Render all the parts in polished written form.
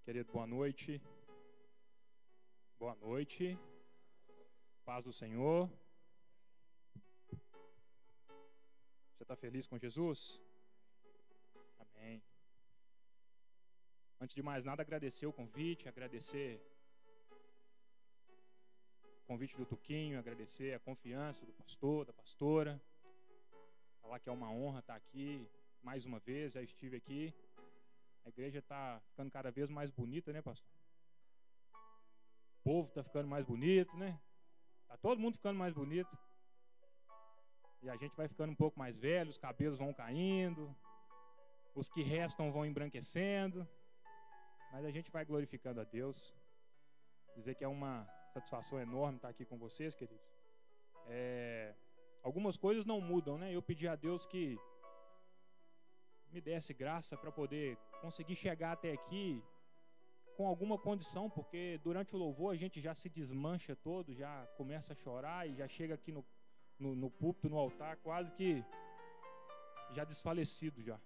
Querido, boa noite. Boa noite. Paz do Senhor. Você está feliz com Jesus? Amém. Antes de mais nada, agradecer o convite, agradecer o convite do Tuquinho, agradecer a confiança do pastor, da pastora. Falar que é uma honra estar aqui mais uma vez, já estive aqui. A igreja está ficando cada vez mais bonita, né, pastor? O povo está ficando mais bonito, né? Está todo mundo ficando mais bonito. E a gente vai ficando um pouco mais velho, os cabelos vão caindo, os que restam vão embranquecendo. Mas a gente vai glorificando a Deus. Dizer que é uma satisfação enorme estar aqui com vocês, queridos. Algumas coisas não mudam, né? Eu pedi a Deus que me desse graça para poder conseguir chegar até aqui com alguma condição, porque durante o louvor a gente já se desmancha todo, já começa a chorar e já chega aqui no púlpito, no altar, quase que já desfalecido já.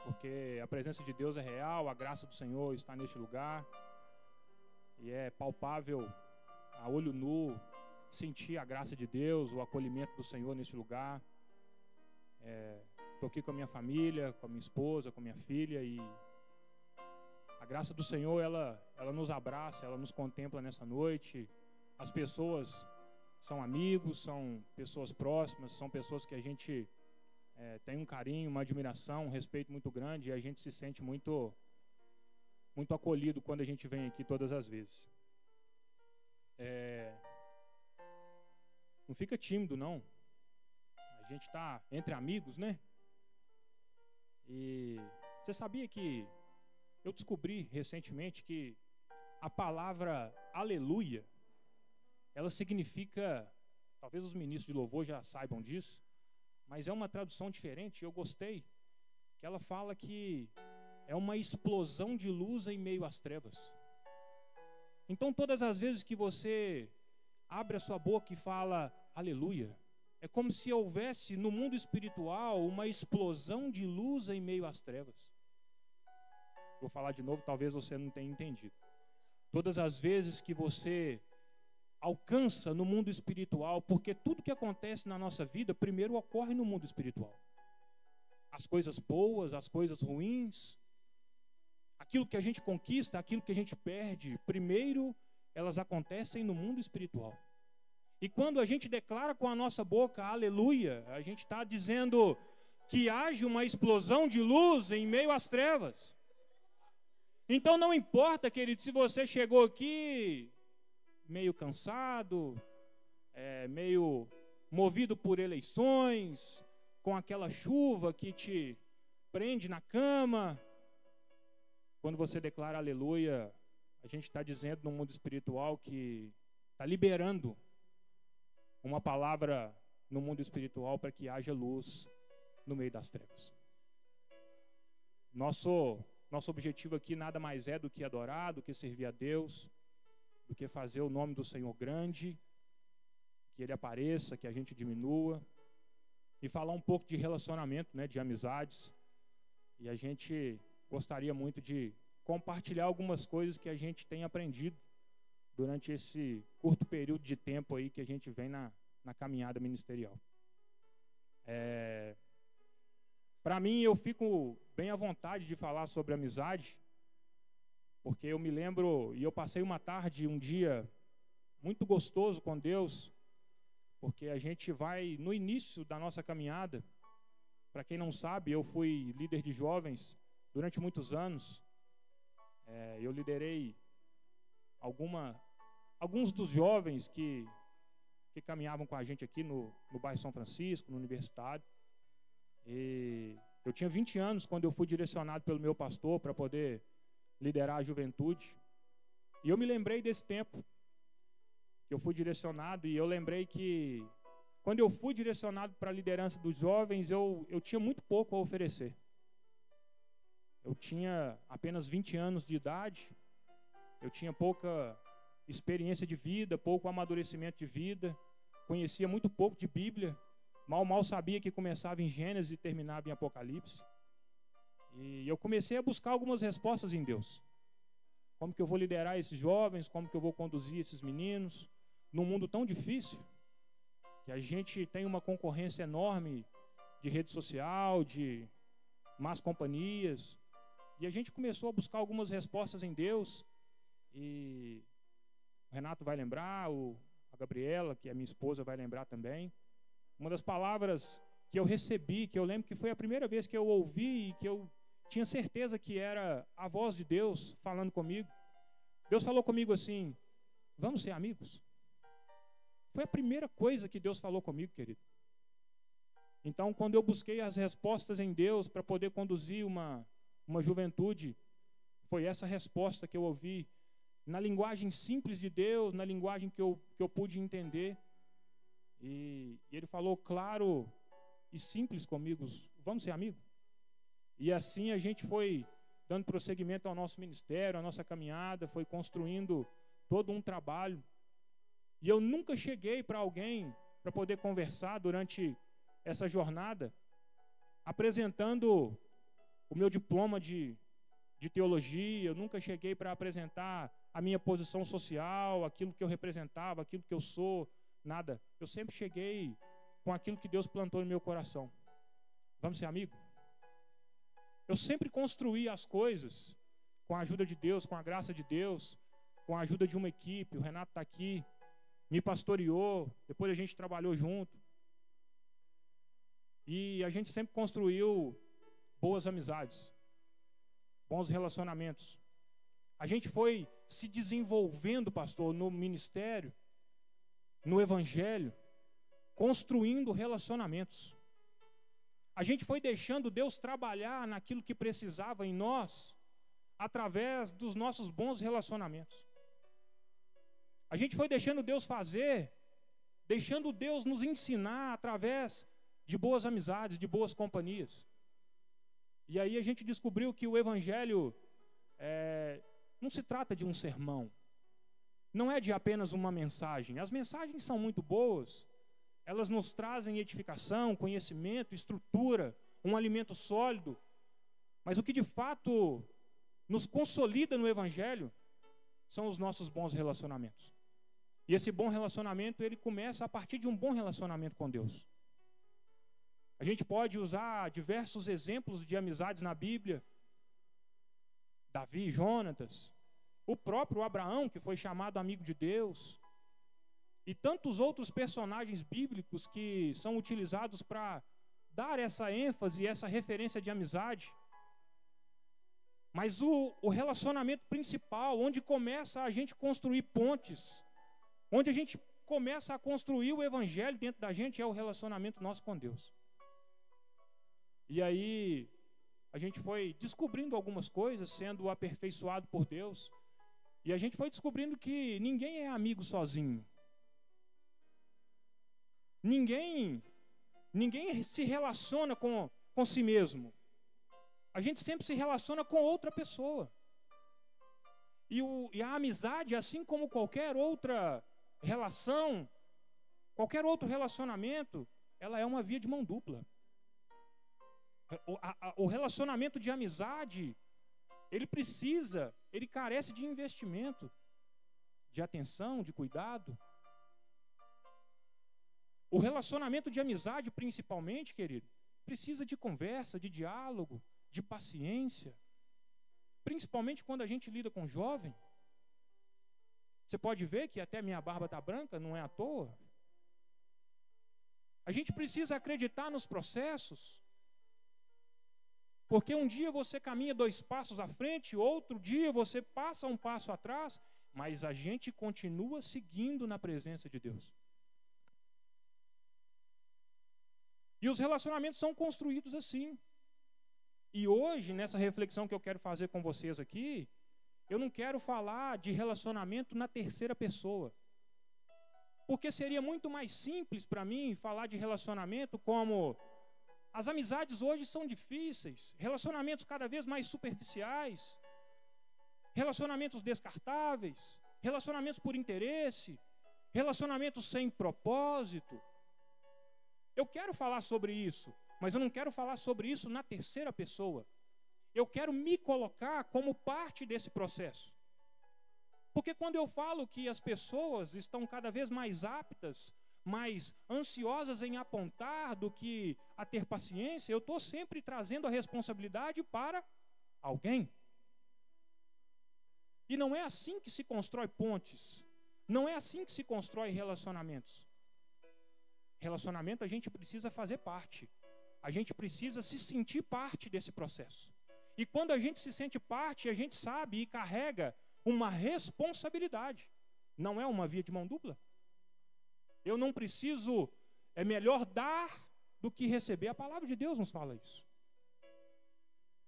Porque a presença de Deus é real, a graça do Senhor está neste lugar e é palpável a olho nu sentir a graça de Deus, o acolhimento do Senhor neste lugar. Estou aqui com a minha família, com a minha esposa, com a minha filha, e a graça do Senhor, ela nos abraça, ela nos contempla nessa noite. As pessoas são amigos, são pessoas próximas, são pessoas que a gente tem um carinho, uma admiração, um respeito muito grande, e a gente se sente muito, muito acolhido quando a gente vem aqui todas as vezes. Não fica tímido, não. A gente está entre amigos, né? E você sabia que eu descobri recentemente que a palavra aleluia, ela significa, talvez os ministros de louvor já saibam disso, mas é uma tradução diferente, eu gostei, que ela fala que é uma explosão de luz em meio às trevas. Então todas as vezes que você abre a sua boca e fala aleluia, é como se houvesse no mundo espiritual uma explosão de luz em meio às trevas. Vou falar de novo, talvez você não tenha entendido. Todas as vezes que você alcança no mundo espiritual, porque tudo que acontece na nossa vida, primeiro ocorre no mundo espiritual. As coisas boas, as coisas ruins, aquilo que a gente conquista, aquilo que a gente perde, primeiro elas acontecem no mundo espiritual. E quando a gente declara com a nossa boca aleluia, a gente está dizendo que haja uma explosão de luz em meio às trevas. Então não importa, querido, se você chegou aqui meio cansado, meio movido por eleições, com aquela chuva que te prende na cama. Quando você declara aleluia, a gente está dizendo no mundo espiritual que está liberando uma palavra no mundo espiritual para que haja luz no meio das trevas. Nosso objetivo aqui nada mais é do que adorar, do que servir a Deus, do que fazer o nome do Senhor grande, que Ele apareça, que a gente diminua, e falar um pouco de relacionamento, né, de amizades. E a gente gostaria muito de compartilhar algumas coisas que a gente tem aprendido durante esse curto período de tempo aí que a gente vem na caminhada ministerial. Para mim, eu fico bem à vontade de falar sobre amizade, porque eu me lembro, e eu passei uma tarde, um dia muito gostoso com Deus, porque a gente vai no início da nossa caminhada. Para quem não sabe, eu fui líder de jovens durante muitos anos. Eu liderei alguns dos jovens que caminhavam com a gente aqui no bairro São Francisco, no Universitário. E eu tinha 20 anos quando eu fui direcionado pelo meu pastor para poder liderar a juventude. E eu me lembrei desse tempo que eu fui direcionado, e eu lembrei que quando eu fui direcionado para a liderança dos jovens, eu tinha muito pouco a oferecer. Eu tinha apenas 20 anos de idade, eu tinha pouca experiência de vida, pouco amadurecimento de vida, conhecia muito pouco de Bíblia, mal sabia que começava em Gênesis e terminava em Apocalipse. E eu comecei a buscar algumas respostas em Deus. Como que eu vou liderar esses jovens? Como que eu vou conduzir esses meninos? Num mundo tão difícil, que a gente tem uma concorrência enorme de rede social, de más companhias. E a gente começou a buscar algumas respostas em Deus. E o Renato vai lembrar, a Gabriela, que é minha esposa, vai lembrar também. Uma das palavras que eu recebi, que eu lembro que foi a primeira vez que eu ouvi e que eu tinha certeza que era a voz de Deus falando comigo. Deus falou comigo assim: vamos ser amigos? Foi a primeira coisa que Deus falou comigo, querido. Então, quando eu busquei as respostas em Deus para poder conduzir uma juventude, foi essa resposta que eu ouvi, na linguagem simples de Deus, na linguagem que eu pude entender. E Ele falou claro e simples comigo: vamos ser amigos? E assim a gente foi dando prosseguimento ao nosso ministério, à nossa caminhada, foi construindo todo um trabalho. E eu nunca cheguei para alguém para poder conversar durante essa jornada apresentando o meu diploma de teologia. Eu nunca cheguei para apresentar a minha posição social, aquilo que eu representava, aquilo que eu sou, nada. Eu sempre cheguei com aquilo que Deus plantou no meu coração. Vamos ser amigos? Eu sempre construí as coisas com a ajuda de Deus, com a graça de Deus, com a ajuda de uma equipe. O Renato está aqui, me pastoreou, depois a gente trabalhou junto. E a gente sempre construiu boas amizades, bons relacionamentos. A gente foi se desenvolvendo, pastor, no ministério, no evangelho, construindo relacionamentos. A gente foi deixando Deus trabalhar naquilo que precisava em nós, através dos nossos bons relacionamentos. A gente foi deixando Deus fazer, deixando Deus nos ensinar através de boas amizades, de boas companhias. E aí a gente descobriu que o evangelho não se trata de um sermão, não é de apenas uma mensagem. As mensagens são muito boas, elas nos trazem edificação, conhecimento, estrutura, um alimento sólido. Mas o que de fato nos consolida no evangelho são os nossos bons relacionamentos. E esse bom relacionamento, ele começa a partir de um bom relacionamento com Deus. A gente pode usar diversos exemplos de amizades na Bíblia. Davi e Jonatas, o próprio Abraão, que foi chamado amigo de Deus, e tantos outros personagens bíblicos que são utilizados para dar essa ênfase, essa referência de amizade. Mas o relacionamento principal, onde começa a gente construir pontes, onde a gente começa a construir o evangelho dentro da gente, é o relacionamento nosso com Deus. E aí a gente foi descobrindo algumas coisas, sendo aperfeiçoado por Deus, e a gente foi descobrindo que ninguém é amigo sozinho. Ninguém se relaciona com si mesmo. A gente sempre se relaciona com outra pessoa. E a amizade, assim como qualquer outra relação, qualquer outro relacionamento, ela é uma via de mão dupla. O relacionamento de amizade, ele carece de investimento, de atenção, de cuidado. O relacionamento de amizade, principalmente, querido, precisa de conversa, de diálogo, de paciência. Principalmente quando a gente lida com jovem. Você pode ver que até minha barba está branca, não é à toa. A gente precisa acreditar nos processos. Porque um dia você caminha 2 passos à frente, outro dia você passa 1 passo atrás, mas a gente continua seguindo na presença de Deus. E os relacionamentos são construídos assim. E hoje, nessa reflexão que eu quero fazer com vocês aqui, eu não quero falar de relacionamento na terceira pessoa. Porque seria muito mais simples para mim falar de relacionamento como: as amizades hoje são difíceis, relacionamentos cada vez mais superficiais, relacionamentos descartáveis, relacionamentos por interesse, relacionamentos sem propósito. Eu quero falar sobre isso, mas eu não quero falar sobre isso na terceira pessoa. Eu quero me colocar como parte desse processo. Porque quando eu falo que as pessoas estão cada vez mais aptas, mais ansiosas em apontar do que a ter paciência, eu estou sempre trazendo a responsabilidade para alguém. E não é assim que se constrói pontes. Não é assim que se constrói relacionamentos. Relacionamento a gente precisa fazer parte. A gente precisa se sentir parte desse processo. E quando a gente se sente parte, a gente sabe e carrega uma responsabilidade. Não é uma via de mão dupla. Eu não preciso, é melhor dar do que receber. A palavra de Deus nos fala isso.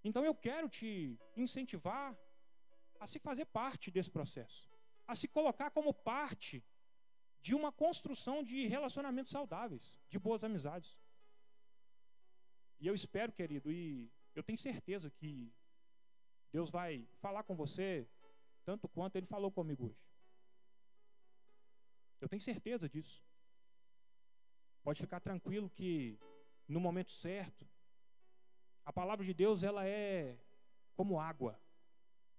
Então eu quero te incentivar a se fazer parte desse processo, a se colocar como parte de uma construção de relacionamentos saudáveis, de boas amizades. E eu espero, querido, e eu tenho certeza que Deus vai falar com você tanto quanto Ele falou comigo hoje. Eu tenho certeza disso. Pode ficar tranquilo que no momento certo, a palavra de Deus, ela é como água.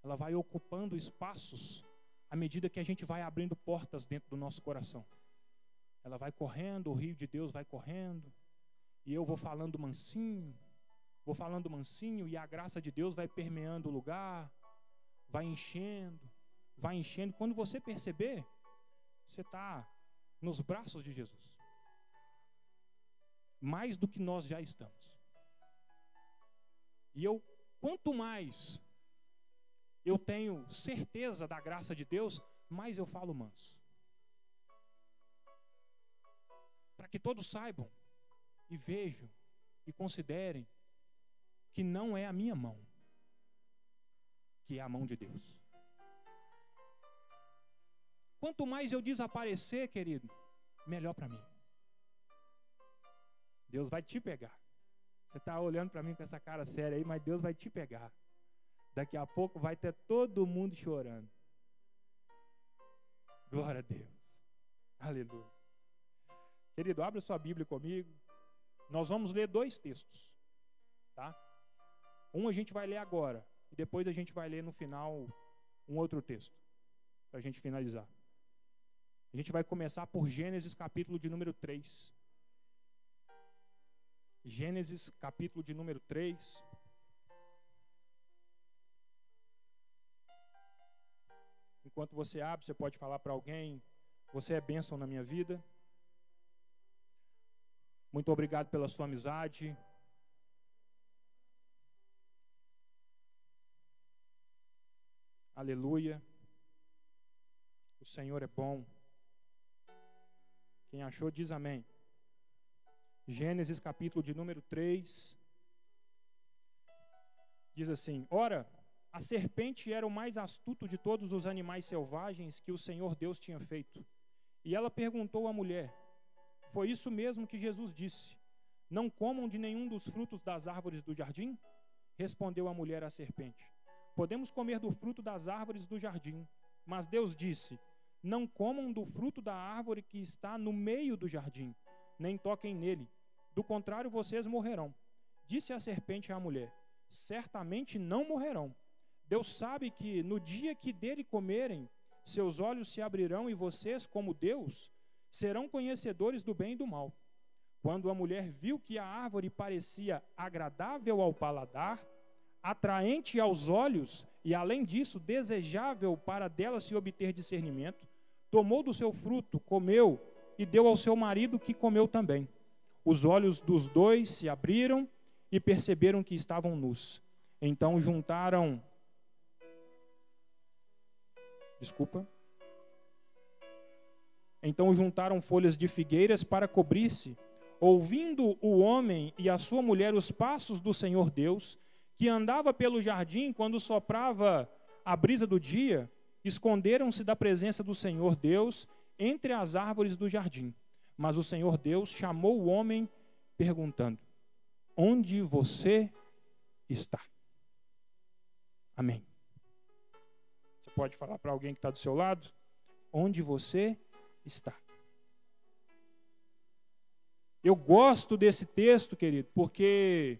Ela vai ocupando espaços à medida que a gente vai abrindo portas dentro do nosso coração. Ela vai correndo, o rio de Deus vai correndo, e eu vou falando mansinho, e a graça de Deus vai permeando o lugar, vai enchendo. Quando você perceber, você está nos braços de Jesus. Mais do que nós já estamos. E quanto mais eu tenho certeza da graça de Deus, mais eu falo manso. Para que todos saibam e vejam e considerem que não é a minha mão, que é a mão de Deus. Quanto mais eu desaparecer, querido, melhor para mim. Deus vai te pegar. Você está olhando para mim com essa cara séria aí, mas Deus vai te pegar. Daqui a pouco vai ter todo mundo chorando. Glória a Deus. Aleluia. Querido, abra sua Bíblia comigo. Nós vamos ler 2 textos. Tá? Um a gente vai ler agora. E depois a gente vai ler no final um outro texto. Para a gente finalizar. A gente vai começar por Gênesis capítulo de número 3. Gênesis capítulo de número 3. Enquanto você abre, você pode falar para alguém: você é bênção na minha vida. Muito obrigado pela sua amizade. Aleluia. O Senhor é bom. Quem achou diz amém. Gênesis capítulo de número 3. Diz assim: ora, a serpente era o mais astuto de todos os animais selvagens que o Senhor Deus tinha feito. E ela perguntou à mulher: foi isso mesmo que Jesus disse: não comam de nenhum dos frutos das árvores do jardim? Respondeu a mulher à serpente: podemos comer do fruto das árvores do jardim. Mas Deus disse: não comam do fruto da árvore que está no meio do jardim, nem toquem nele, do contrário vocês morrerão. Disse a serpente à mulher: certamente não morrerão. Deus sabe que no dia que dele comerem, seus olhos se abrirão e vocês, como Deus, serão conhecedores do bem e do mal. Quando a mulher viu que a árvore parecia agradável ao paladar, atraente aos olhos e, além disso, desejável para dela se obter discernimento, tomou do seu fruto, comeu e deu ao seu marido, que comeu também. Os olhos dos dois se abriram e perceberam que estavam nus. Então juntaram folhas de figueiras para cobrir-se. Ouvindo o homem e a sua mulher os passos do Senhor Deus, que andava pelo jardim quando soprava a brisa do dia, esconderam-se da presença do Senhor Deus entre as árvores do jardim. Mas o Senhor Deus chamou o homem, perguntando: onde você está? Amém. Você pode falar para alguém que está do seu lado: onde você está? Eu gosto desse texto, querido, porque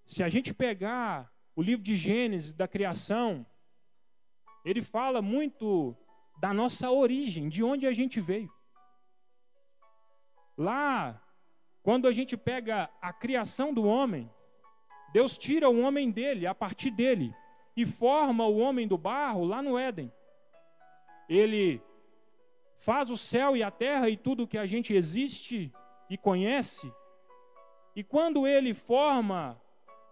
se a gente pegar o livro de Gênesis, da criação, ele fala muito da nossa origem, de onde a gente veio. Lá, quando a gente pega a criação do homem, Deus tira o homem dele, a partir dele, e forma o homem do barro lá no Éden. Ele faz o céu e a terra e tudo que a gente existe e conhece. E quando ele forma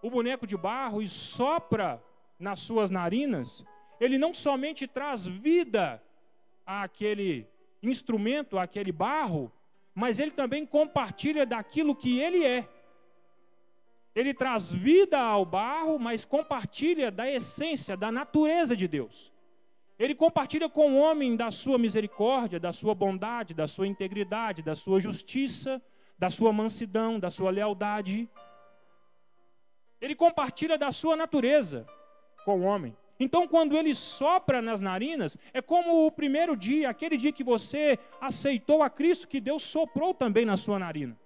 o boneco de barro e sopra nas suas narinas, ele não somente traz vida àquele instrumento, àquele barro, mas ele também compartilha daquilo que ele é. Ele traz vida ao barro, mas compartilha da essência, da natureza de Deus. Ele compartilha com o homem da sua misericórdia, da sua bondade, da sua integridade, da sua justiça, da sua mansidão, da sua lealdade. Ele compartilha da sua natureza com o homem. Então, quando ele sopra nas narinas, é como o primeiro dia, aquele dia que você aceitou a Cristo, que Deus soprou também na sua narina.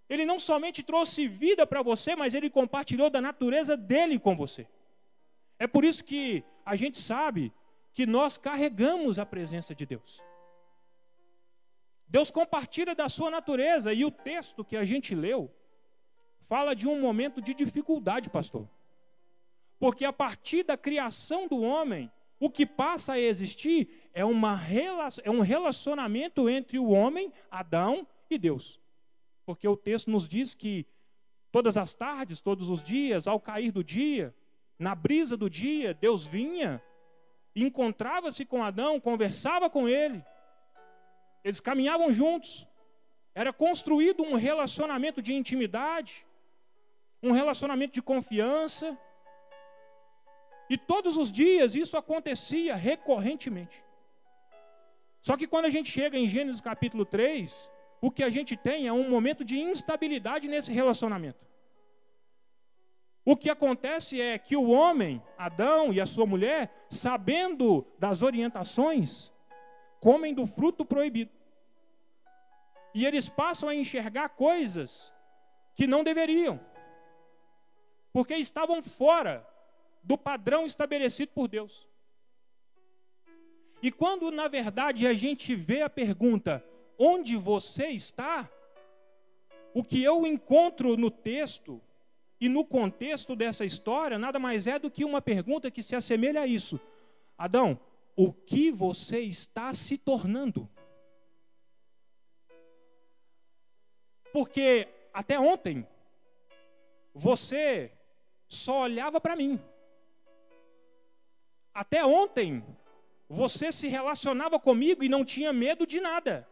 Ele não somente trouxe vida para você, mas ele compartilhou da natureza dele com você. É por isso que a gente sabe que nós carregamos a presença de Deus. Deus compartilha da sua natureza, e o texto que a gente leu fala de um momento de dificuldade, pastor. Porque a partir da criação do homem, o que passa a existir é um relacionamento entre o homem, Adão, e Deus. Porque o texto nos diz que todas as tardes, todos os dias, ao cair do dia, na brisa do dia, Deus vinha, encontrava-se com Adão, conversava com ele. Eles caminhavam juntos. Era construído um relacionamento de intimidade, um relacionamento de confiança. E todos os dias isso acontecia recorrentemente. Só que quando a gente chega em Gênesis capítulo 3, o que a gente tem é um momento de instabilidade nesse relacionamento. O que acontece é que o homem, Adão e a sua mulher, sabendo das orientações, comem do fruto proibido. E eles passam a enxergar coisas que não deveriam, porque estavam fora do padrão estabelecido por Deus. E quando, na verdade, a gente vê a pergunta, onde você está? O que eu encontro no texto e no contexto dessa história, nada mais é do que uma pergunta que se assemelha a isso. Adão, o que você está se tornando? Porque até ontem, você só olhava para mim. Até ontem, você se relacionava comigo e não tinha medo de nada.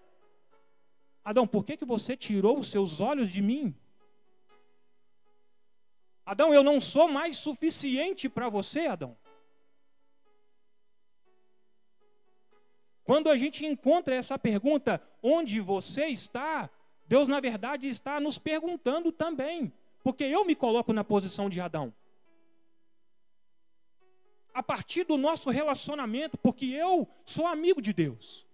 Adão, por que você tirou os seus olhos de mim? Adão, eu não sou mais suficiente para você, Adão. Quando a gente encontra essa pergunta, onde você está? Deus, na verdade, está nos perguntando também. Porque eu me coloco na posição de Adão. A partir do nosso relacionamento, porque eu sou amigo de Deus.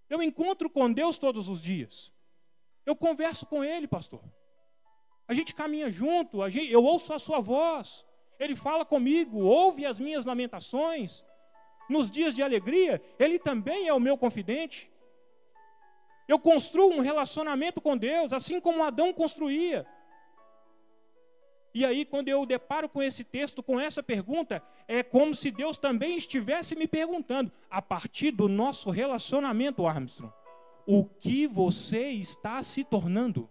Eu encontro com Deus todos os dias. Eu converso com Ele, pastor. A gente caminha junto, eu ouço a sua voz. Ele fala comigo, ouve as minhas lamentações. Nos dias de alegria, Ele também é o meu confidente. Eu construo um relacionamento com Deus, assim como Adão construía. E aí, quando eu deparo com esse texto, com essa pergunta, é como se Deus também estivesse me perguntando, a partir do nosso relacionamento, Armstrong, o que você está se tornando?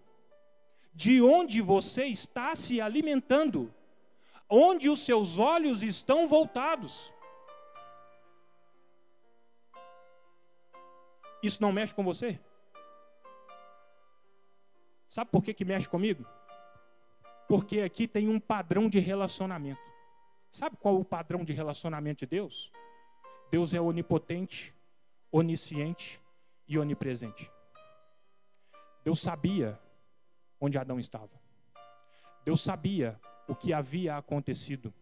De onde você está se alimentando? Onde os seus olhos estão voltados? Isso não mexe com você? Sabe por que mexe comigo? Porque aqui tem um padrão de relacionamento. Sabe qual é o padrão de relacionamento de Deus? Deus é onipotente, onisciente e onipresente. Deus sabia onde Adão estava. Deus sabia o que havia acontecido.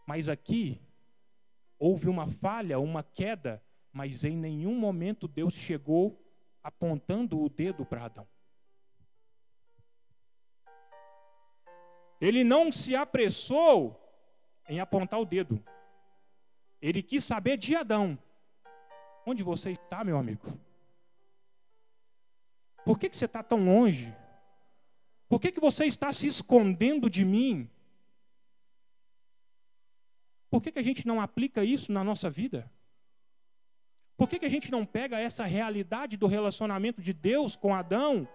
Mas aqui houve uma falha, uma queda, mas em nenhum momento Deus chegou apontando o dedo para Adão. Ele não se apressou em apontar o dedo. Ele quis saber de Adão. Onde você está, meu amigo? Por que você está tão longe? Por que você está se escondendo de mim? Por que a gente não aplica isso na nossa vida? Por que a gente não pega essa realidade do relacionamento de Deus com Adão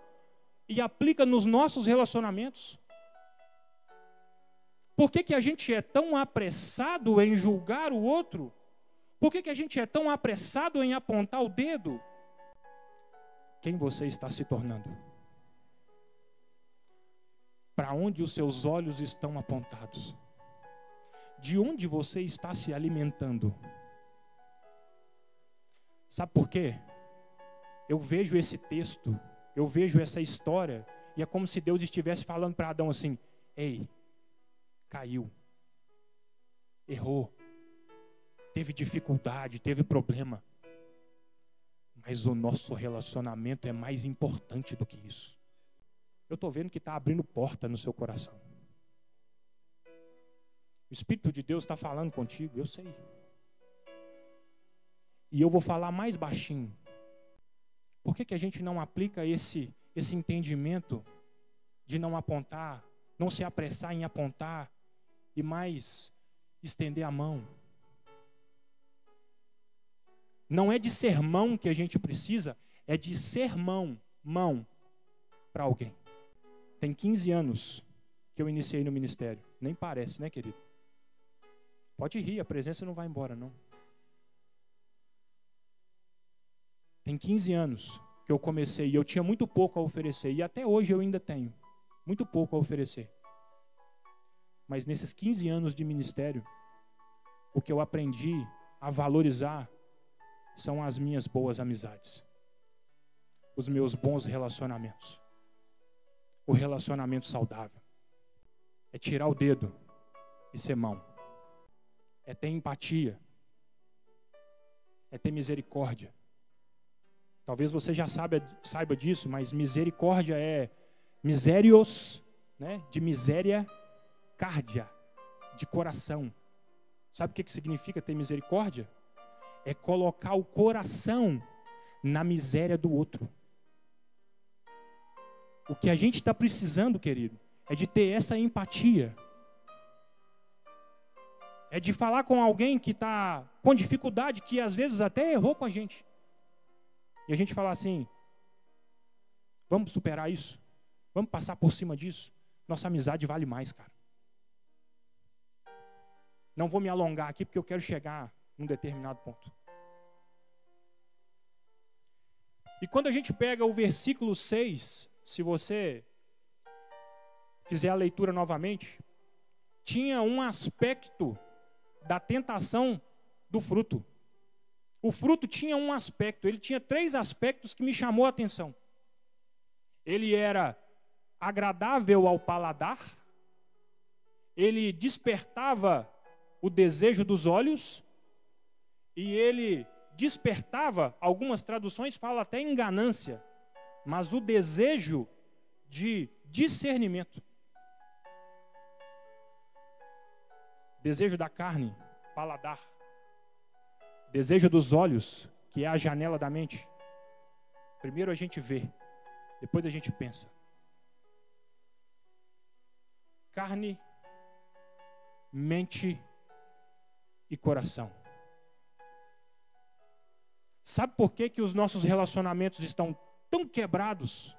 e aplica nos nossos relacionamentos? Por que a gente é tão apressado em julgar o outro? Por que a gente é tão apressado em apontar o dedo? Quem você está se tornando? Para onde os seus olhos estão apontados? De onde você está se alimentando? Sabe por quê? Eu vejo esse texto, eu vejo essa história, e é como se Deus estivesse falando para Adão assim: ei, caiu, errou, teve dificuldade, teve problema, mas o nosso relacionamento é mais importante do que isso. Eu estou vendo que está abrindo porta no seu coração. O Espírito de Deus está falando contigo, eu sei. E eu vou falar mais baixinho. Por que a gente não aplica esse entendimento de não apontar, não se apressar em apontar e mais estender a mão? Não é de sermão que a gente precisa, é de ser mão para alguém. Tem 15 anos que eu iniciei no ministério. Nem parece, né, querido? Pode rir, a presença não vai embora, não. Tem 15 anos que eu comecei e eu tinha muito pouco a oferecer. E até hoje eu ainda tenho muito pouco a oferecer. Mas nesses 15 anos de ministério, o que eu aprendi a valorizar são as minhas boas amizades. Os meus bons relacionamentos. O relacionamento saudável. É tirar o dedo e ser mão. É ter empatia. É ter misericórdia. Talvez você já saiba disso, mas misericórdia é misérios, né? De miséria, cárdia, de coração. Sabe o que significa ter misericórdia? É colocar o coração na miséria do outro. O que a gente está precisando, querido, é de ter essa empatia. É de falar com alguém que está com dificuldade, que às vezes até errou com a gente. E a gente falar assim: vamos superar isso? Vamos passar por cima disso? Nossa amizade vale mais, cara. Não vou me alongar aqui porque eu quero chegar num determinado ponto. E quando a gente pega o versículo 6, se você fizer a leitura novamente, tinha um aspecto da tentação do fruto. O fruto tinha um aspecto, ele tinha 3 aspectos que me chamou a atenção. Ele era agradável ao paladar, ele despertava o desejo dos olhos, e ele despertava, algumas traduções falam até em ganância, mas o desejo de discernimento. Desejo da carne, paladar. Desejo dos olhos, que é a janela da mente. Primeiro a gente vê, depois a gente pensa. Carne, mente e coração. Sabe por que os nossos relacionamentos estão tão quebrados,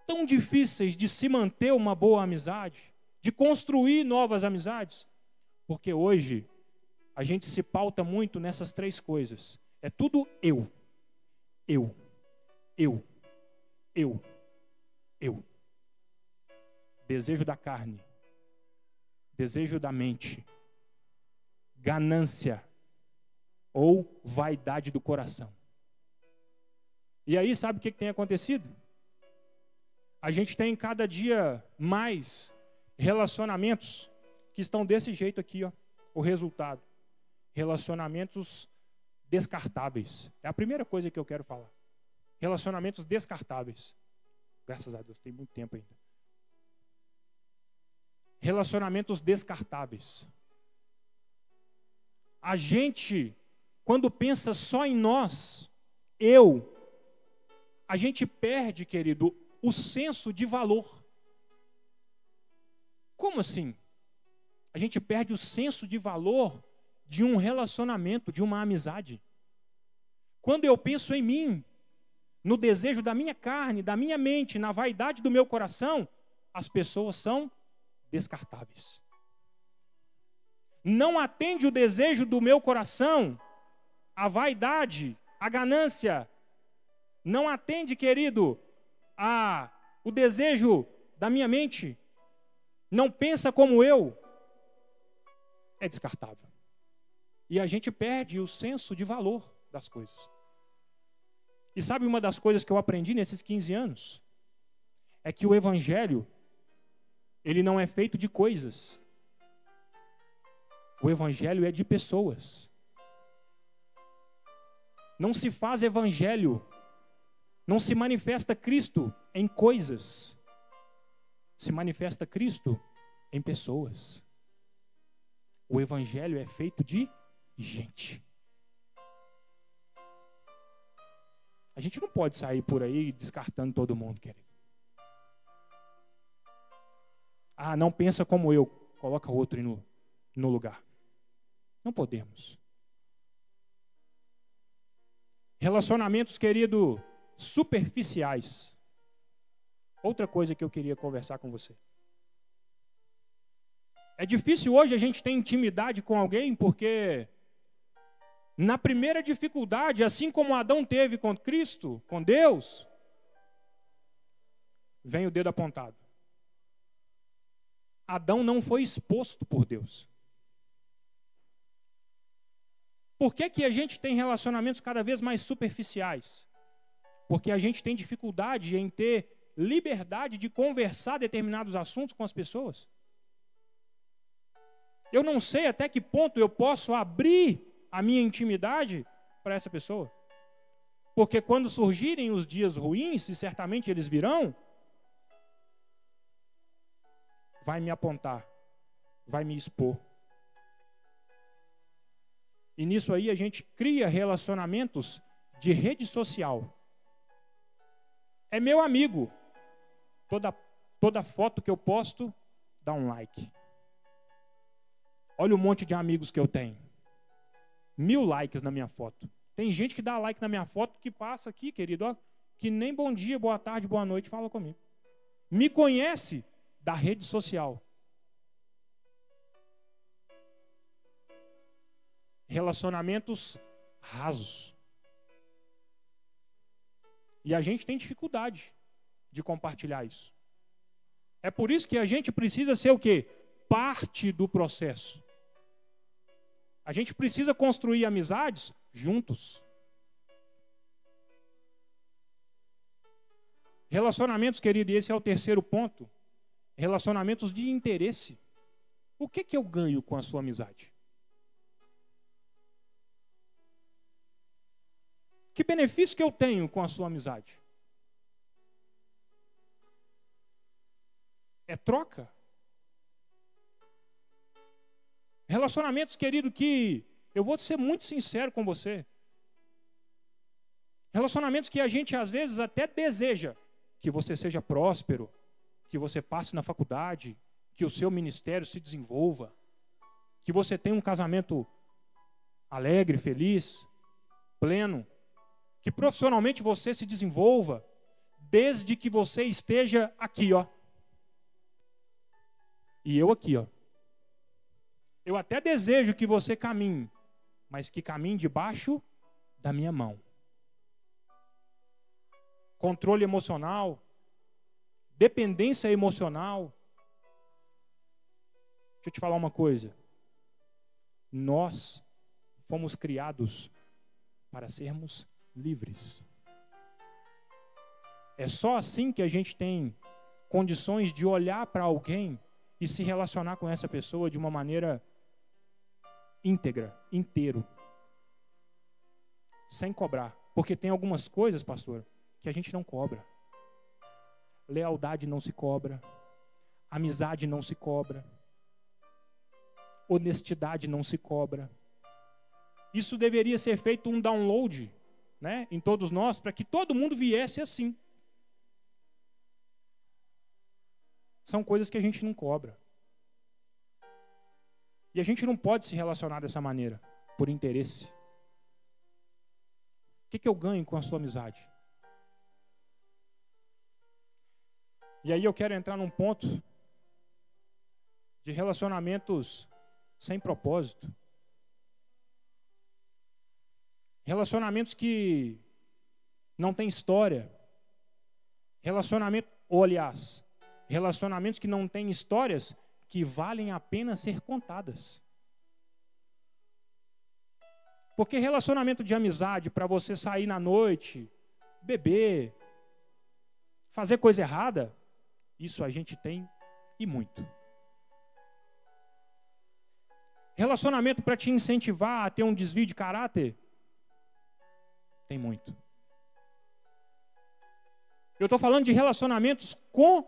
tão difíceis de se manter uma boa amizade, de construir novas amizades? Porque hoje a gente se pauta muito nessas 3 coisas. É tudo eu. Desejo da carne, desejo da mente, ganância ou vaidade do coração. E aí, sabe o que tem acontecido? A gente tem cada dia mais relacionamentos que estão desse jeito aqui, ó, o resultado. Relacionamentos descartáveis. É a primeira coisa que eu quero falar. Relacionamentos descartáveis. Graças a Deus, tem muito tempo ainda. Relacionamentos descartáveis. A gente, quando pensa só em nós, a gente perde, querido, o senso de valor. Como assim? A gente perde o senso de valor de um relacionamento, de uma amizade. Quando eu penso em mim, no desejo da minha carne, da minha mente, na vaidade do meu coração, as pessoas são descartáveis. Não atende o desejo do meu coração, a vaidade, a ganância. Não atende, querido, o desejo da minha mente. Não pensa como eu. É descartável. E a gente perde o senso de valor das coisas. E sabe uma das coisas que eu aprendi nesses 15 anos? É que o evangelho, ele não é feito de coisas. O evangelho é de pessoas. Não se faz evangelho, não se manifesta Cristo em coisas. Se manifesta Cristo em pessoas. O evangelho é feito de gente. A gente não pode sair por aí descartando todo mundo, querido. Não pensa como eu, coloca outro no lugar. Não podemos. Relacionamentos, querido, superficiais. Outra coisa que eu queria conversar com você. É difícil hoje a gente ter intimidade com alguém porque na primeira dificuldade, assim como Adão teve com Cristo, com Deus, vem o dedo apontado. Adão não foi exposto por Deus. Por que a gente tem relacionamentos cada vez mais superficiais? Porque a gente tem dificuldade em ter liberdade de conversar determinados assuntos com as pessoas. Eu não sei até que ponto eu posso abrir a minha intimidade para essa pessoa. Porque quando surgirem os dias ruins, e certamente eles virão, vai me apontar, vai me expor. E nisso aí a gente cria relacionamentos de rede social. É meu amigo. Toda foto que eu posto, dá um like. Olha o monte de amigos que eu tenho. 1000 likes na minha foto. Tem gente que dá like na minha foto que passa aqui, querido, ó, que nem bom dia, boa tarde, boa noite fala comigo. Me conhece da rede social. Relacionamentos rasos. E a gente tem dificuldade de compartilhar isso. É por isso que a gente precisa ser o quê? Parte do processo. A gente precisa construir amizades juntos. Relacionamentos, querido, e esse é o terceiro ponto. Relacionamentos de interesse. O que eu ganho com a sua amizade? Que benefício que eu tenho com a sua amizade? É troca? Relacionamentos, querido, que eu vou ser muito sincero com você. Relacionamentos que a gente às vezes até deseja que você seja próspero, que você passe na faculdade, que o seu ministério se desenvolva, que você tenha um casamento alegre, feliz, pleno, que profissionalmente você se desenvolva, desde que você esteja aqui, ó. E eu aqui, ó. Eu até desejo que você caminhe, mas que caminhe debaixo da minha mão. Controle emocional, dependência emocional. Deixa eu te falar uma coisa. Nós fomos criados para sermos livres. É só assim que a gente tem condições de olhar para alguém e se relacionar com essa pessoa de uma maneira íntegra, inteiro, sem cobrar. Porque tem algumas coisas, pastor, que a gente não cobra. Lealdade não se cobra, amizade não se cobra, honestidade não se cobra, isso deveria ser feito um download, né, em todos nós, para que todo mundo viesse assim. São coisas que a gente não cobra. E a gente não pode se relacionar dessa maneira, por interesse. O que eu ganho com a sua amizade? E aí eu quero entrar num ponto de relacionamentos sem propósito. Relacionamentos que não têm história. Relacionamentos que não têm histórias que valem a pena ser contadas. Porque relacionamento de amizade, para você sair na noite, beber, fazer coisa errada, isso a gente tem e muito. Relacionamento para te incentivar a ter um desvio de caráter, tem muito. Eu estou falando de relacionamentos com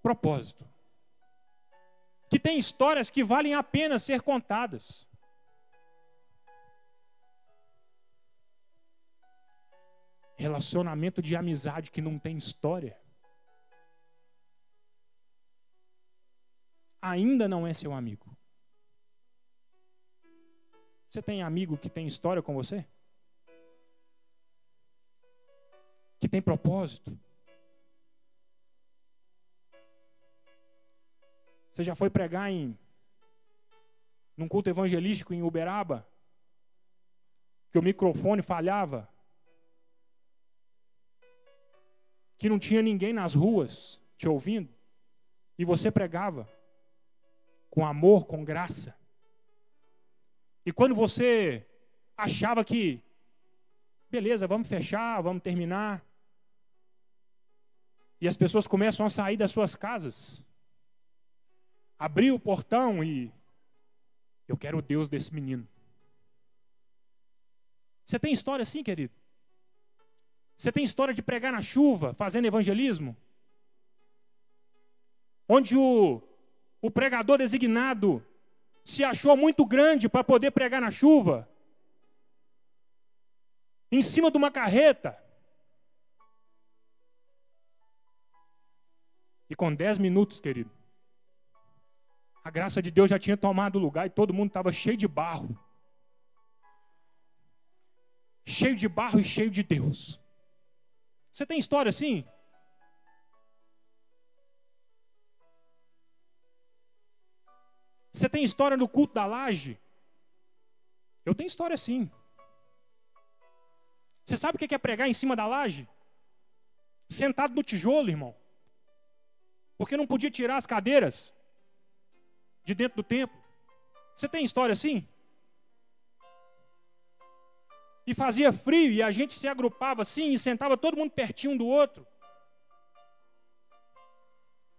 propósito. Que tem histórias que valem a pena ser contadas. Relacionamento de amizade que não tem história ainda não é seu amigo. Você tem amigo que tem história com você? Que tem propósito? Você já foi pregar num culto evangelístico em Uberaba? Que o microfone falhava? Que não tinha ninguém nas ruas te ouvindo? E você pregava com amor, com graça? E quando você achava que, beleza, vamos fechar, vamos terminar, e as pessoas começam a sair das suas casas, abrir o portão e eu quero o Deus desse menino. Você tem história assim, querido? Você tem história de pregar na chuva, fazendo evangelismo? Onde o pregador designado se achou muito grande para poder pregar na chuva, em cima de uma carreta. E com 10 minutos, querido, a graça de Deus já tinha tomado o lugar e todo mundo estava cheio de barro. Cheio de barro e cheio de Deus. Você tem história assim? Você tem história no culto da laje? Eu tenho história sim. Você sabe o que é pregar em cima da laje? Sentado no tijolo, irmão. Porque não podia tirar as cadeiras de dentro do templo. Você tem história assim? E fazia frio e a gente se agrupava assim e sentava todo mundo pertinho um do outro.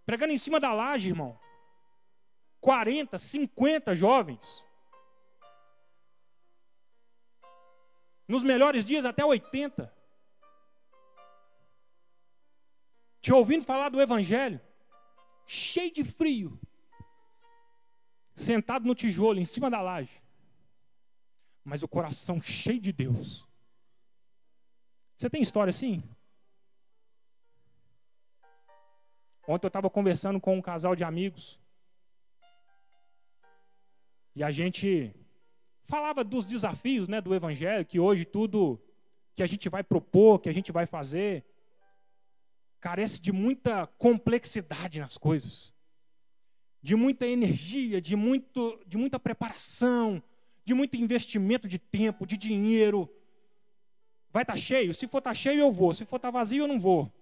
Pregando em cima da laje, irmão. 40, 50 jovens. Nos melhores dias até 80. Te ouvindo falar do evangelho. Cheio de frio. Sentado no tijolo, em cima da laje. Mas o coração cheio de Deus. Você tem história assim? Ontem eu estava conversando com um casal de amigos. E a gente falava dos desafios, né, do evangelho, que hoje tudo que a gente vai propor, que a gente vai fazer, carece de muita complexidade nas coisas. De muita energia, de muita preparação, de muito investimento de tempo, de dinheiro. Vai estar cheio? Se for estar cheio, eu vou. Se for estar vazio, eu não vou.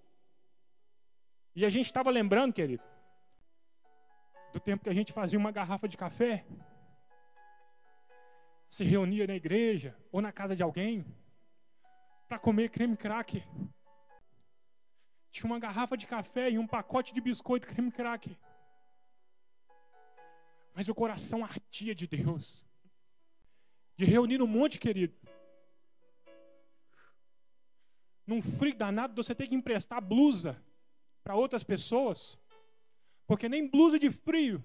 E a gente estava lembrando, querido, do tempo que a gente fazia uma garrafa de café, se reunia na igreja ou na casa de alguém para comer creme cracker. Tinha uma garrafa de café e um pacote de biscoito creme cracker. Mas o coração ardia de Deus. De reunir um monte, querido. Num frio danado, você tem que emprestar blusa para outras pessoas. Porque nem blusa de frio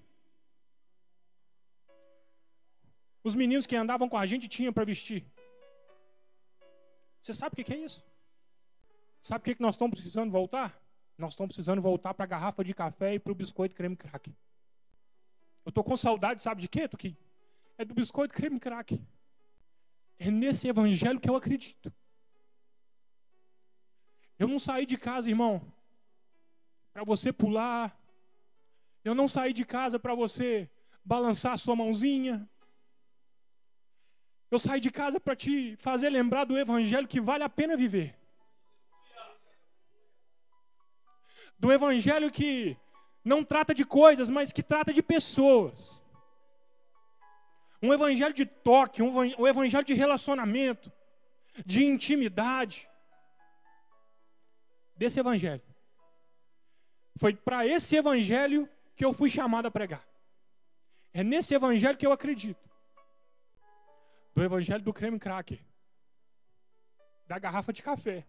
os meninos que andavam com a gente tinham para vestir. Você sabe o que é isso? Sabe o que nós estamos precisando voltar? Nós estamos precisando voltar para a garrafa de café e para o biscoito creme crack. Eu estou com saudade, sabe de quê, Tuqui? É do biscoito creme crack. É nesse evangelho que eu acredito. Eu não saí de casa, irmão, para você pular. Eu não saí de casa para você balançar a sua mãozinha. Eu saí de casa para te fazer lembrar do evangelho que vale a pena viver. Do evangelho que não trata de coisas, mas que trata de pessoas. Um evangelho de toque, um evangelho de relacionamento, de intimidade. Desse evangelho. Foi para esse evangelho que eu fui chamado a pregar. É nesse evangelho que eu acredito. Do evangelho do creme cracker. Da garrafa de café.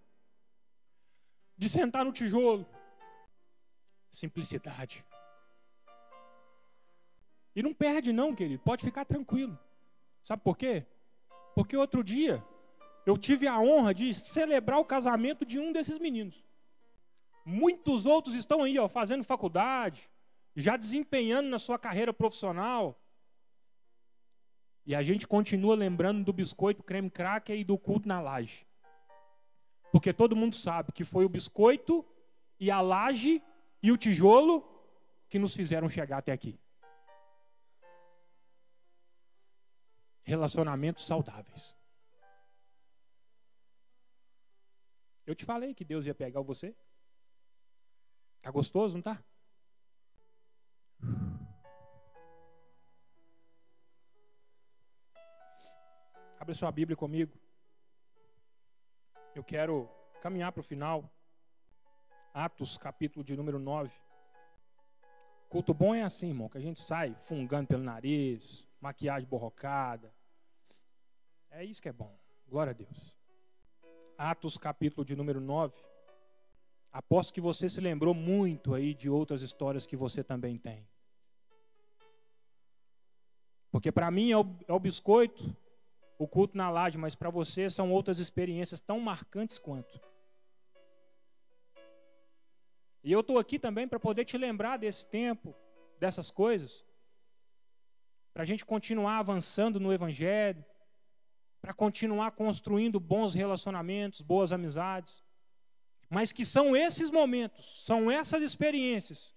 De sentar no tijolo. Simplicidade. E não perde não, querido. Pode ficar tranquilo. Sabe por quê? Porque outro dia eu tive a honra de celebrar o casamento de um desses meninos. Muitos outros estão aí, ó, fazendo faculdade, já desempenhando na sua carreira profissional. E a gente continua lembrando do biscoito creme cracker e do culto na laje. Porque todo mundo sabe que foi o biscoito e a laje e o tijolo que nos fizeram chegar até aqui. Relacionamentos saudáveis. Eu te falei que Deus ia pegar você. Tá gostoso, não tá? Abre sua Bíblia comigo. Eu quero caminhar para o final. Atos, capítulo de número 9. Culto bom é assim, irmão, que a gente sai fungando pelo nariz, maquiagem borrocada. É isso que é bom. Glória a Deus. Atos, capítulo de número 9. Aposto que você se lembrou muito aí de outras histórias que você também tem. Porque para mim é o biscoito, o culto na laje, mas para você são outras experiências tão marcantes quanto. E eu estou aqui também para poder te lembrar desse tempo, dessas coisas, para a gente continuar avançando no evangelho, para continuar construindo bons relacionamentos, boas amizades. Mas que são esses momentos, são essas experiências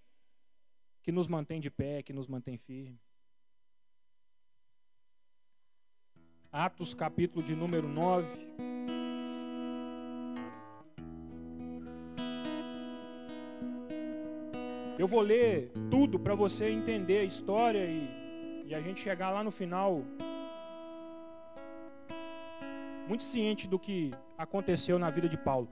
que nos mantêm de pé, que nos mantêm firmes. Atos, capítulo de número 9. Eu vou ler tudo para você entender a história e a gente chegar lá no final muito ciente do que aconteceu na vida de Paulo.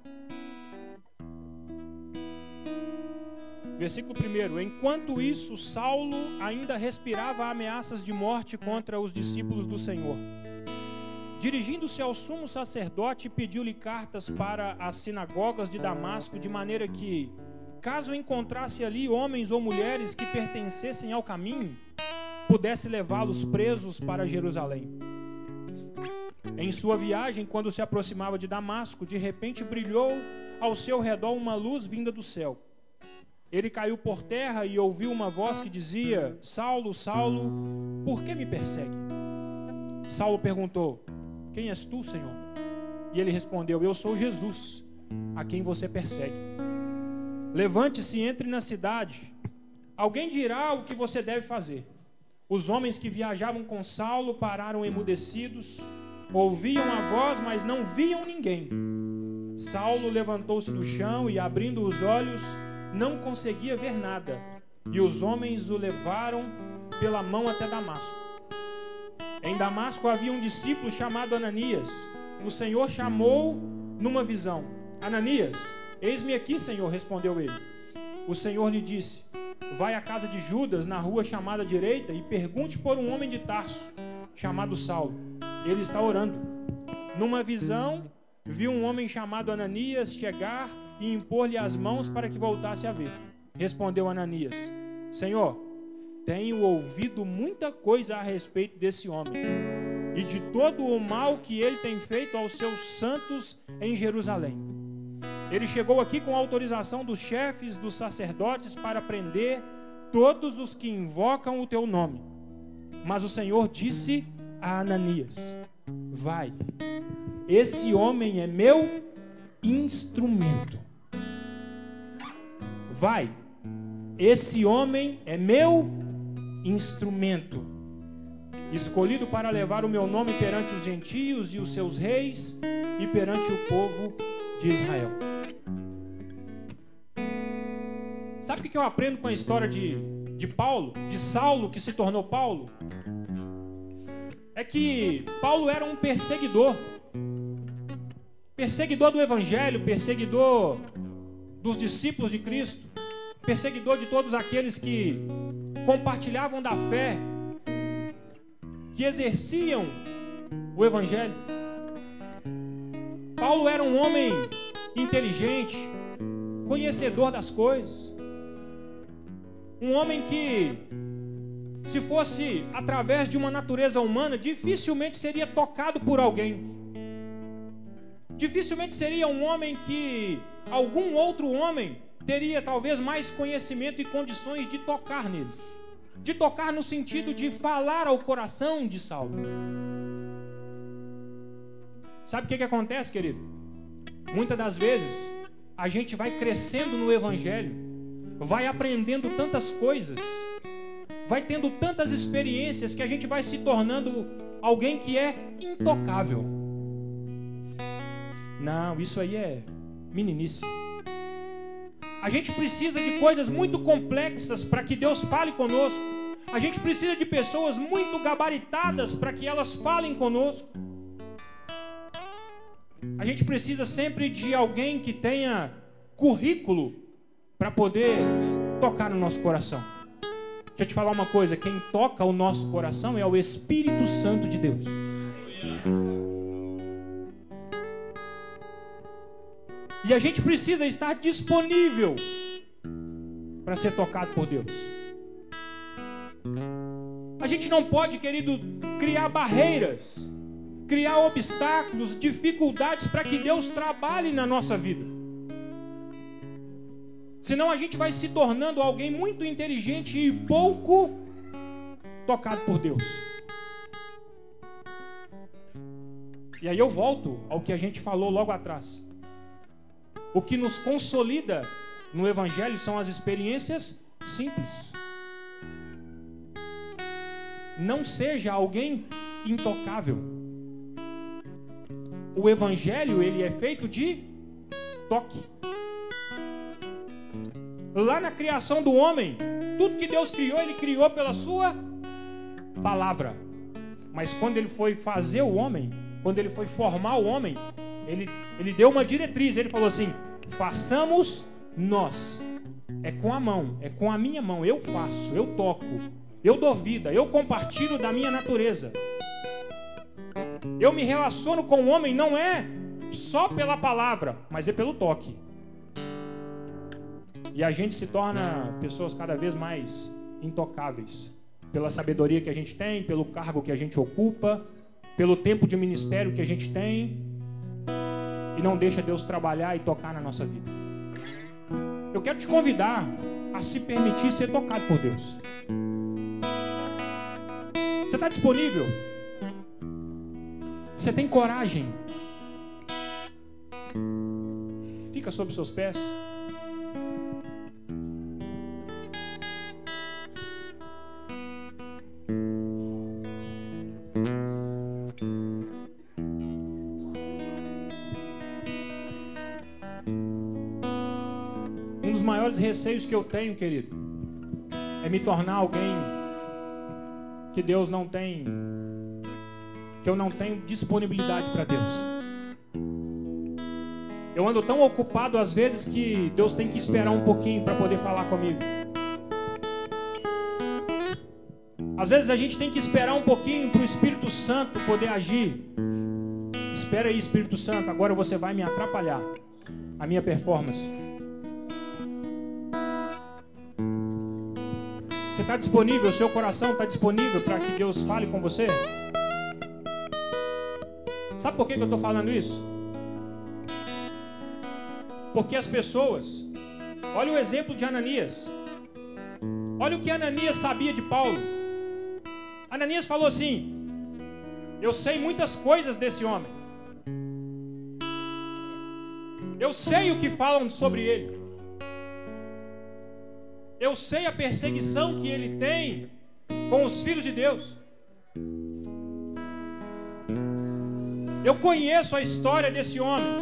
Versículo 1. Enquanto isso, Saulo ainda respirava ameaças de morte contra os discípulos do Senhor. Dirigindo-se ao sumo sacerdote, pediu-lhe cartas para as sinagogas de Damasco, de maneira que, caso encontrasse ali homens ou mulheres que pertencessem ao caminho, pudesse levá-los presos para Jerusalém. Em sua viagem, quando se aproximava de Damasco, de repente brilhou ao seu redor uma luz vinda do céu. Ele caiu por terra e ouviu uma voz que dizia: Saulo, Saulo, por que me persegue? Saulo perguntou: Quem és tu, Senhor? E ele respondeu: Eu sou Jesus, a quem você persegue. Levante-se e entre na cidade. Alguém dirá o que você deve fazer. Os homens que viajavam com Saulo pararam emudecidos, ouviam a voz, mas não viam ninguém. Saulo levantou-se do chão e, abrindo os olhos, não conseguia ver nada, e os homens o levaram pela mão até Damasco. Em Damasco havia um discípulo chamado Ananias. O Senhor chamou numa visão: Ananias. Eis-me aqui, Senhor, respondeu ele. O Senhor lhe disse: vai à casa de Judas, na rua chamada direita, e pergunte por um homem de Tarso, chamado Saulo. Ele está orando. Numa visão, viu um homem chamado Ananias chegar e impor-lhe as mãos para que voltasse a ver. Respondeu Ananias: Senhor, tenho ouvido muita coisa a respeito desse homem. e de todo o mal que ele tem feito aos seus santos em Jerusalém. Ele chegou aqui com autorização dos chefes dos sacerdotes para prender todos os que invocam o teu nome. Mas o Senhor disse a Ananias: vai, esse homem é meu instrumento. Vai, esse homem é meu instrumento, escolhido para levar o meu nome perante os gentios e os seus reis e perante o povo de Israel. Sabe o que eu aprendo com a história de Paulo, de Saulo que se tornou Paulo? É que Paulo era um perseguidor do evangelho, perseguidor dos discípulos de Cristo, perseguidor de todos aqueles que compartilhavam da fé, que exerciam o evangelho. Paulo era um homem inteligente, conhecedor das coisas, um homem que, se fosse através de uma natureza humana, dificilmente seria tocado por alguém. Dificilmente seria um homem que algum outro homem teria talvez mais conhecimento e condições de tocar nele. De tocar no sentido de falar ao coração de Saulo. Sabe o que acontece, querido? Muitas das vezes a gente vai crescendo no evangelho, vai aprendendo tantas coisas, vai tendo tantas experiências, que a gente vai se tornando alguém que é intocável. Não, isso aí é meninice. A gente precisa de coisas muito complexas para que Deus fale conosco. A gente precisa de pessoas muito gabaritadas para que elas falem conosco. A gente precisa sempre de alguém que tenha currículo para poder tocar no nosso coração. Deixa eu te falar uma coisa: quem toca o nosso coração é o Espírito Santo de Deus. E a gente precisa estar disponível para ser tocado por Deus. A gente não pode, querido, criar barreiras, criar obstáculos, dificuldades para que Deus trabalhe na nossa vida. Senão a gente vai se tornando alguém muito inteligente e pouco tocado por Deus. E aí eu volto ao que a gente falou logo atrás. O que nos consolida no Evangelho são as experiências simples. Não seja alguém intocável. O Evangelho, ele é feito de toque. Lá na criação do homem, tudo que Deus criou, ele criou pela sua palavra. Mas quando ele foi fazer o homem, quando ele foi formar o homem, ele deu uma diretriz. Ele falou assim: façamos nós. É com a mão, é com a minha mão. Eu faço, eu toco, eu dou vida, eu compartilho da minha natureza. Eu me relaciono com o homem não é só pela palavra, mas é pelo toque. E a gente se torna pessoas cada vez mais intocáveis, pela sabedoria que a gente tem, pelo cargo que a gente ocupa, pelo tempo de ministério que a gente tem, e não deixa Deus trabalhar e tocar na nossa vida. Eu quero te convidar a se permitir ser tocado por Deus. Você está disponível? Você tem coragem? Fica sobre os seus pés. Um dos maiores receios que eu tenho, querido, é me tornar alguém que Deus não tem, que eu não tenho disponibilidade para Deus. Eu ando tão ocupado às vezes que Deus tem que esperar um pouquinho para poder falar comigo. Às vezes a gente tem que esperar um pouquinho para o Espírito Santo poder agir. Espera aí, Espírito Santo, agora você vai me atrapalhar a minha performance. Você está disponível? O seu coração está disponível para que Deus fale com você? Sabe por que eu estou falando isso? Porque as pessoas, olha o exemplo de Ananias. Olha o que Ananias sabia de Paulo. Ananias falou assim: eu sei muitas coisas desse homem. Eu sei o que falam sobre ele. Eu sei a perseguição que ele tem com os filhos de Deus. Eu conheço a história desse homem.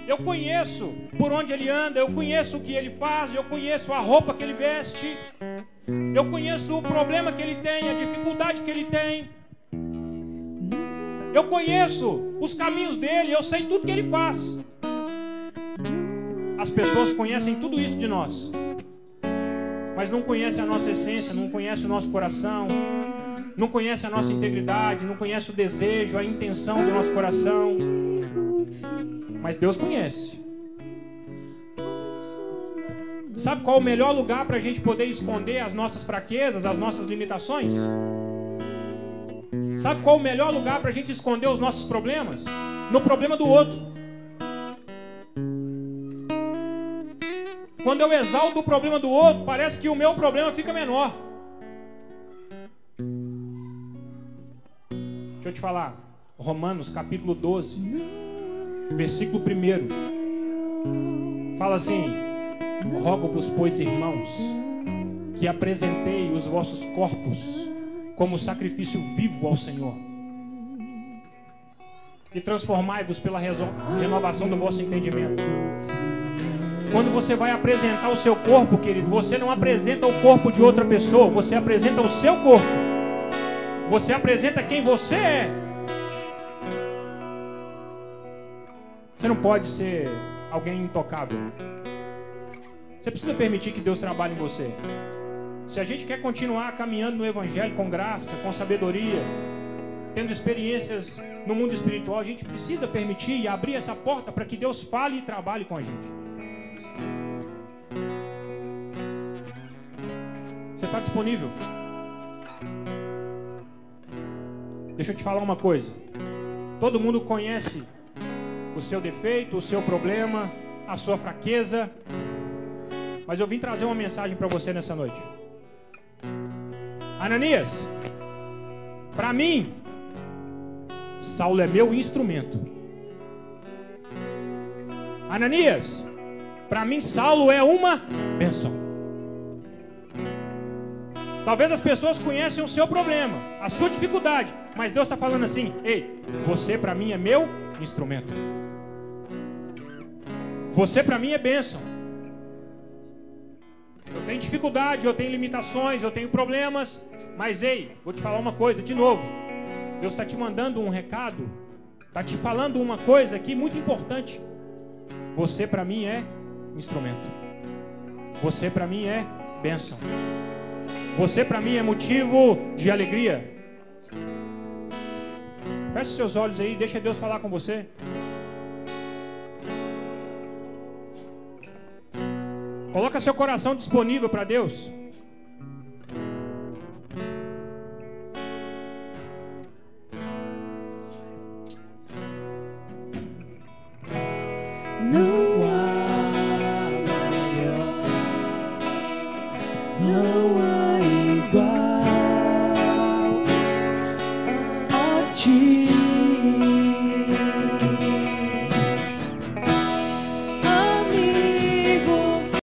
Eu conheço por onde ele anda. Eu conheço o que ele faz. Eu conheço a roupa que ele veste. Eu conheço o problema que ele tem, a dificuldade que ele tem. Eu conheço os caminhos dele. Eu sei tudo que ele faz. As pessoas conhecem tudo isso de nós, mas não conhecem a nossa essência, não conhecem o nosso coração, não conhecem a nossa integridade, não conhecem o desejo, a intenção do nosso coração. Mas Deus conhece. Sabe qual é o melhor lugar para a gente poder esconder as nossas fraquezas, as nossas limitações? Sabe qual é o melhor lugar para a gente esconder os nossos problemas? No problema do outro. Quando eu exalto o problema do outro, parece que o meu problema fica menor. Deixa eu te falar. Romanos capítulo 12, versículo 1. Fala assim: rogo-vos, pois, irmãos, que apresentei os vossos corpos como sacrifício vivo ao Senhor, e transformai-vos pela renovação do vosso entendimento. Quando você vai apresentar o seu corpo, querido, você não apresenta o corpo de outra pessoa, você apresenta o seu corpo. Você apresenta quem você é. Você não pode ser alguém intocável. Você precisa permitir que Deus trabalhe em você. Se a gente quer continuar caminhando no Evangelho com graça, com sabedoria, tendo experiências no mundo espiritual, a gente precisa permitir e abrir essa porta para que Deus fale e trabalhe com a gente. Você está disponível? Deixa eu te falar uma coisa. Todo mundo conhece o seu defeito, o seu problema, a sua fraqueza. Mas eu vim trazer uma mensagem para você nessa noite. Ananias, para mim, Saulo é meu instrumento. Ananias, para mim, Saulo é uma bênção. Talvez as pessoas conhecem o seu problema, a sua dificuldade, mas Deus está falando assim: ei, você para mim é meu instrumento. Você para mim é bênção. Eu tenho dificuldade, eu tenho limitações, eu tenho problemas, mas ei, vou te falar uma coisa de novo. Deus está te mandando um recado, está te falando uma coisa aqui muito importante. Você para mim é instrumento. Você para mim é bênção. Você para mim é motivo de alegria. Feche seus olhos aí, deixa Deus falar com você. Coloca seu coração disponível para Deus.